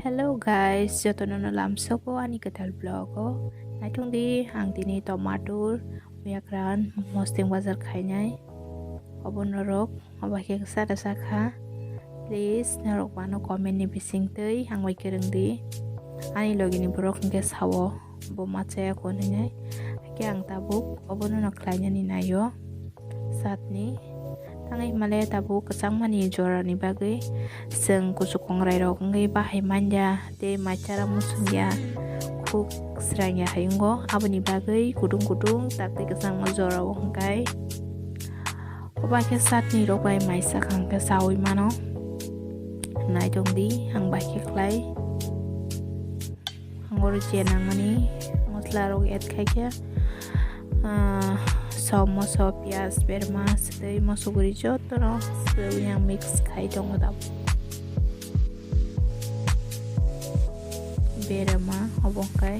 Hello guys, jotono lamsoko ani ketal blogo. Naitung di ang tini tomatur uyakran mosting bazar khainai. Obon norok obake sada sakha. Please norok mano comment ni bising tei ang waikireng di. Ani logi ni borok ngke sawo bo macaya konai. Ake ang tabuk obono naklanya ni nayo. Saat ni tangai male tabu kesang mani jora ni bagai seng kusukong rairo ngai bahai manja de macara musungya kuk serangya hayungo abu ni bagai kudung takti kesang majora wongkai obake sat ni robai maisa kang ke sawi mano nai dong di hang baki klai hangor jenang mani mosla rog et khaikya moso pias berma sedai moso guri jotono yang mix kai dong dap berma obong kai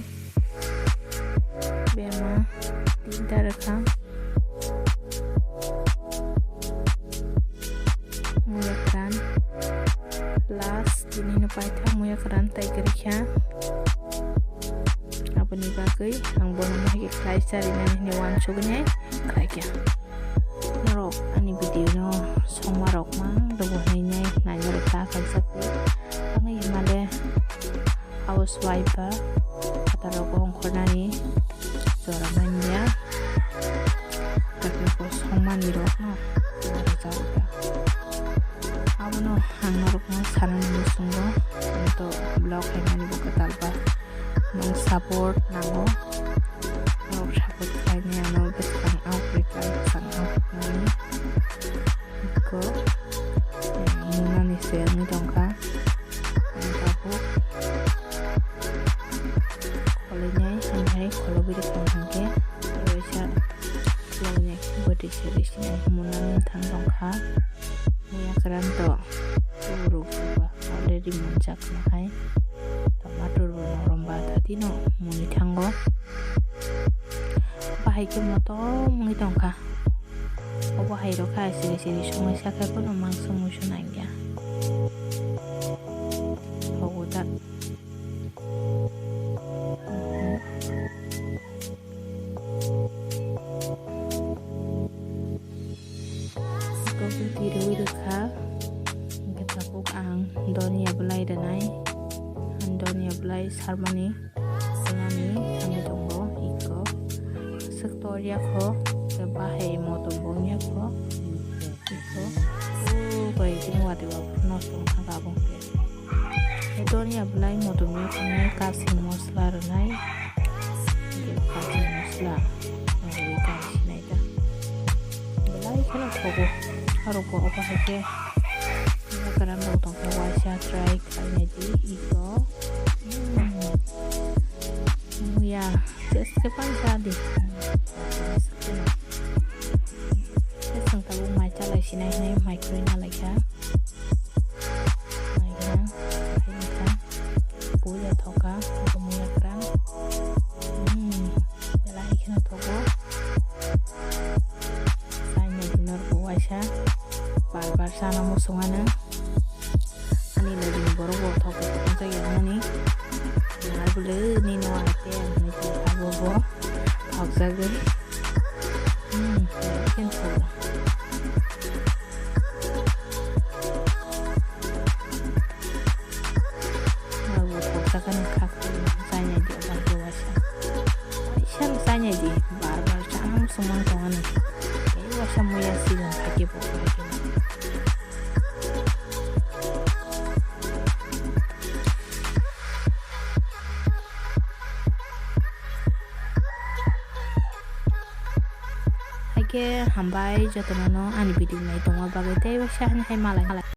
berma tinta rekam muyakran last ini no paita muyakran tai gerikya apa nih bagai ang bono mahik kai sari nani wan chugnya kaya norok ani video no somarok mang dobo nai nanya reka kan sakti angai male housewife kata rokong kornani zora manya tapi ko soman irok no jauda abu no hang norok no sanan musungo untuk blog yang ani buka talba nong support nango nong support kayaknya nong besang Afrika besang Afrika ni ko muna ni sel ni dongka tabu kolenya sampai kalau beri kangke bisa kolenya beri seri muna tang dongka ya keren to buruk ba ada di muncak hai tomatur romba tadi no muni tanggo bahai ke moto muni tongka obo hai roka siri sungai saka kono mangsa musun angya ogoda kopi tiru reka kita ang donia belai danai Andonia belai sarmani senani kami tunggu iko sektoria ko ke bahai mo tumbongnya ko iko baik ini wadi wapno tong kagabong ke Andonia belai mo tumbongnya kami kasih mosla renai ke kasih mosla dari kasih naida belai kalau togo harus ko apa hake karena mau tong kawasya try kayaknya di iko ya just kepan tadi sesang tahu maca lah sini ini micronya lagi ya ini kan punya toka punya keran belah ikan toko saya di Norway barbar sana musuhana ani lagi boro-boro toko untuk yang ini bulu ni no ate ni abo bo agzagur kan so mau takkan kakak misalnya di obat dewasa Aisyah misalnya di barbar sana semua tongan kayak wasa muya silang kaki pokok hambai jotono ani video nai tongwa bagai tei wasa hai malai